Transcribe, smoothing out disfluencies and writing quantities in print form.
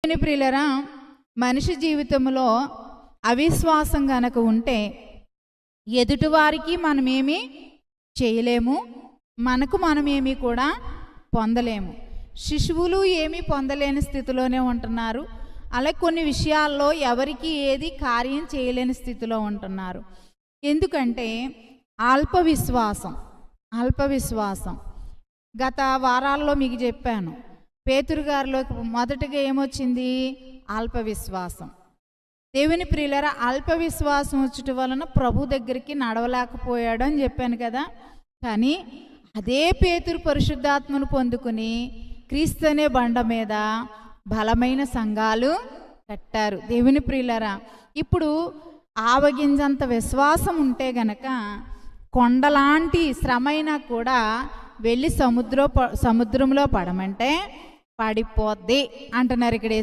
ప్రియులరా, మనిషి జీవితంలో అవిశ్వాసం గనక ఉంటే ఎదుటివారికి మనమేమీ చేయలేము, మనకు మనమేమీ కూడా పొందలేము. శిశువులు ఏమీ పొందలేని స్థితిలోనే ఉంటున్నారు. అలాగే కొన్ని విషయాల్లో ఎవరికి ఏది కార్యం చేయలేని స్థితిలో ఉంటున్నారు. ఎందుకంటే అల్పవిశ్వాసం. గత వారాల్లో మీకు చెప్పాను, పేతురు గారిలోకి మొదటిగా ఏమొచ్చింది? అల్పవిశ్వాసం. దేవుని ప్రియులరా, అల్పవిశ్వాసం వచ్చుట వలన ప్రభు దగ్గరికి నడవలేకపోయాడు అని చెప్పాను కదా. కానీ అదే పేతురు పరిశుద్ధాత్మను పొందుకుని క్రీస్తు అనే బండ మీద బలమైన సంఘాలు కట్టారు. దేవుని ప్రియులరా, ఇప్పుడు ఆవగింజంత విశ్వాసం ఉంటే గనక కొండలాంటి శ్రమైనా కూడా వెళ్ళి సముద్రంలో పడమంటే పడిపోద్ది అంటున్నారు ఇక్కడ.